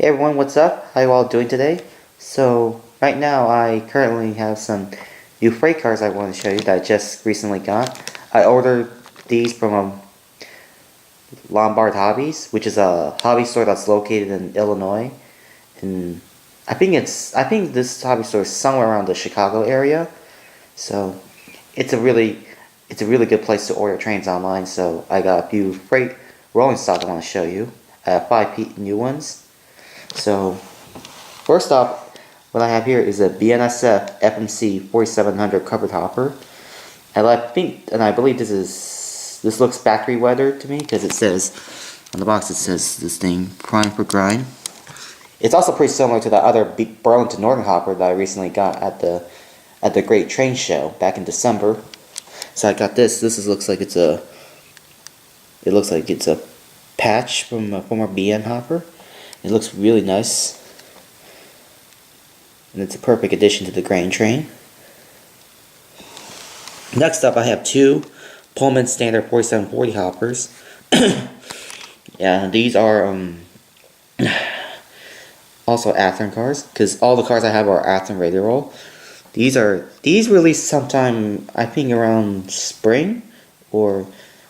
Hey everyone, what's up? How you all doing today? So right now I currently have some new freight cars I want to show you that I just recently got. I ordered these from Lombard Hobbies, which is a hobby store that's located in Illinois. And I think this hobby store is somewhere around the Chicago area. So it's a really good place to order trains online. So I got a few freight rolling stock I want to show you. I have 5 new ones. So, first off, what I have here is a BNSF FMC 4700 covered hopper, and I believe this looks factory weathered to me because it says on the box this thing prime for grind. It's also pretty similar to the other Burlington Northern hopper that I recently got at the Great Train Show back in December. So I got this. Looks like it's a patch from a former BN hopper. It looks really nice, and it's a perfect addition to the grain train. Next up, I have two Pullman Standard 4740 hoppers. Yeah, these are also Athearn cars, because all the cars I have are Athearn ready to roll. These released sometime, I think, around spring or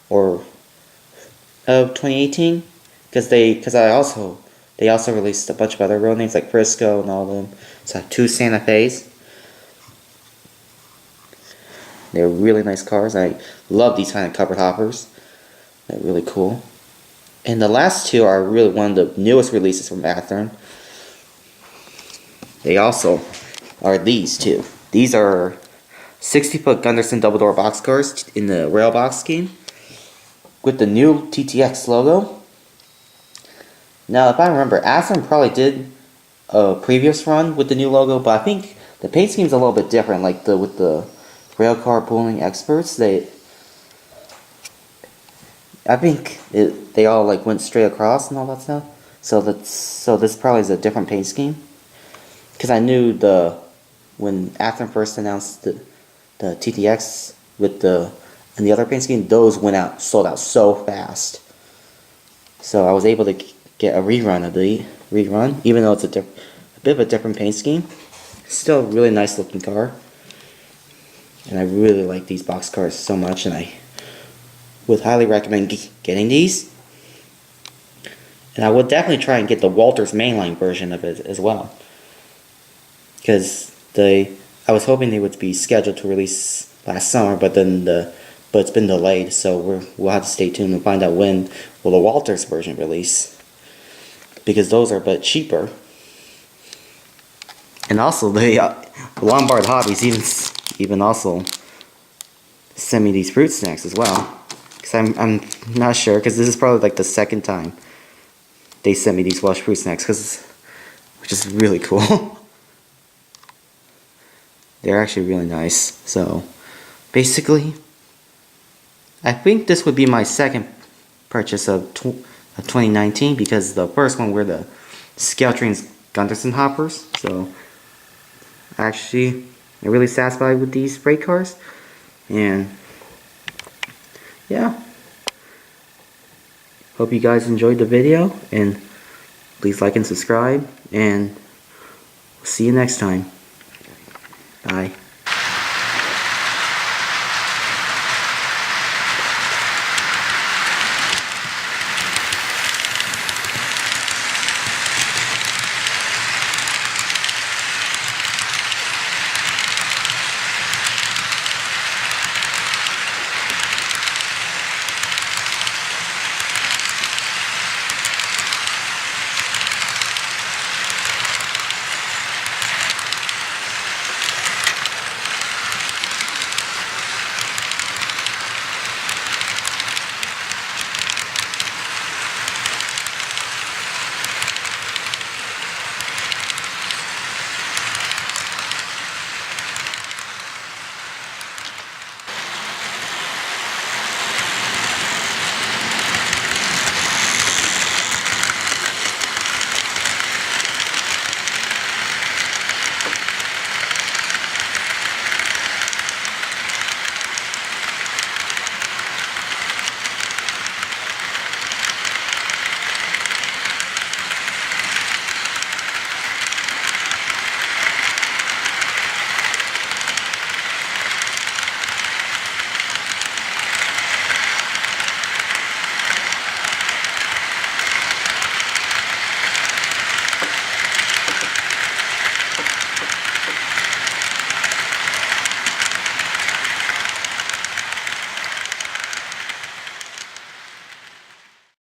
of 2018, because they also released a bunch of other road names like Frisco and all of them. So I have two Santa Fe's. They're really nice cars. I love these kind of covered hoppers. They're really cool. And the last two are really one of the newest releases from Athearn. They also are these two. These are 60-foot Gunderson double-door boxcars in the rail box scheme with the new TTX logo. Now, if I remember, Athearn probably did a previous run with the new logo, but I think the paint scheme is a little bit different. Like with the railcar pooling experts, they all like went straight across and all that stuff. So this probably is a different paint scheme. Because I knew when Athearn first announced the TTX and the other paint scheme, those sold out so fast. So I was able to get a rerun of the rerun, even though it's a bit of a different paint scheme. Still a really nice looking car, and I really like these box cars so much, and I would highly recommend getting these. And I would definitely try and get the Walters mainline version of it as well, because I was hoping they would be scheduled to release last summer, but it's been delayed, so we'll have to stay tuned and find out when will the Walters version release, because those are a bit cheaper. And also the Lombard Hobbies even also send me these fruit snacks as well, because I'm not sure, because this is probably like the second time they sent me these Welsh fruit snacks, which is really cool. They're actually really nice. So basically, I think this would be my second purchase of 2019, because the first one were the Skeltring's Gunderson hoppers. So actually, I'm really satisfied with these freight cars. And yeah, hope you guys enjoyed the video, and please like and subscribe, and see you next time. Bye.